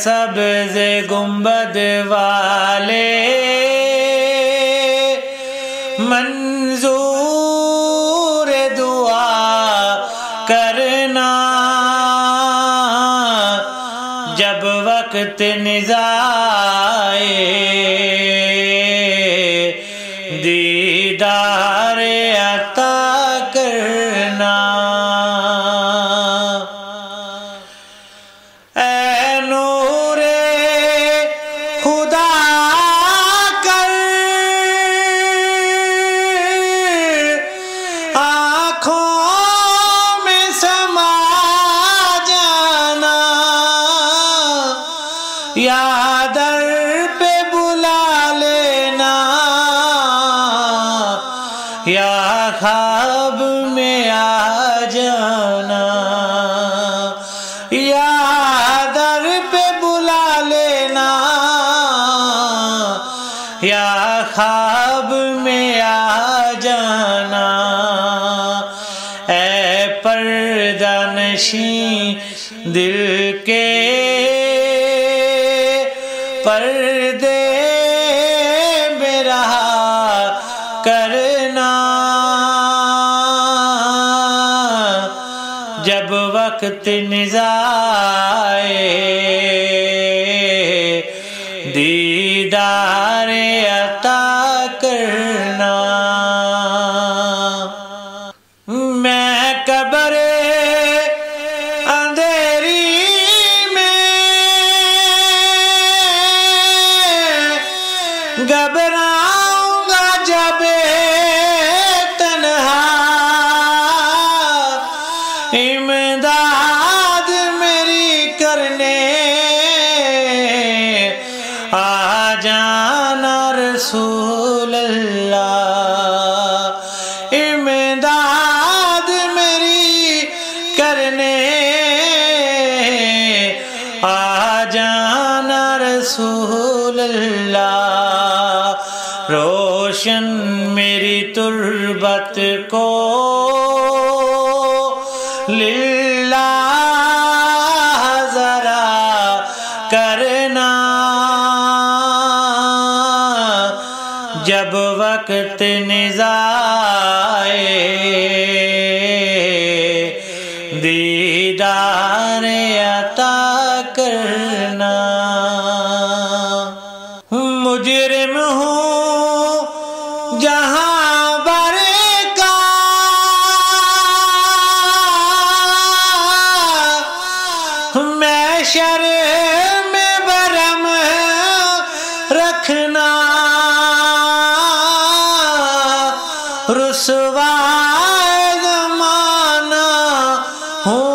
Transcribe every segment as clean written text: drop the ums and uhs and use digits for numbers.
سبز گنبد والے منظور دعا کرنا، جب وقت نزائے دیدار عطا کرنا۔ اے نور خدا کر آنکھوں میں سما جانا، یا در پہ بلا لینا، یا خواب میں آ جانا، یا در پہ بلا لینا، یا خواب میں آ جانا۔ اے پردہ نشین دل کے پردے میں رہا کرنا، جب وقت نزائے دیدار عطا کرنا۔ میں قبر اندھیری میں گھبراؤں گا جب تنہا، امداد میری کرنے آ جانا رسول اللہ، امداد میری کرنے آ جانا رسول اللہ۔ روشن میری تربت کو للہ ذرا کرنا، جب وقت نزائے دیدار عطا کرنا۔ مجرم ہوں جہاں بر کا، محشر میں برہم رکھنا، رسوا زمانہ ہوں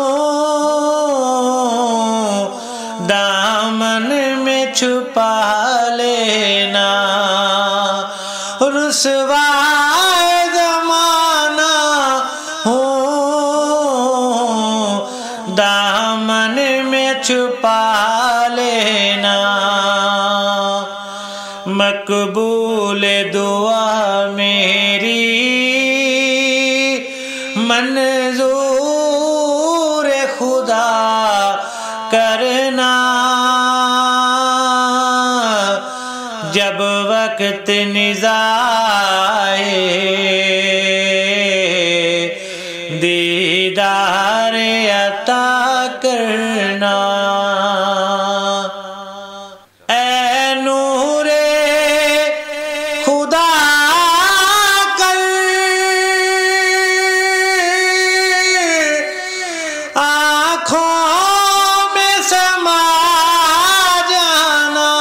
دامن میں چھپا لینا، رسوا زمانہ ہوں دامن میں چھپا لینا۔ مقبول دعا میری منظور خدا کرنا، جب وقت نزائے دیدار عطا کرنا۔ اے نور خدا کر آنکھوں میں سما جانا،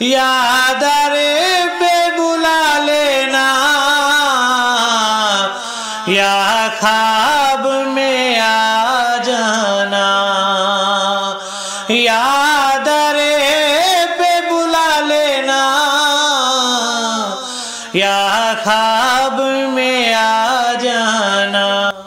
یا در پہ بلا لینا، یا خواب میں آ جانا، یا در پہ بلا لینا، یا خواب میں آ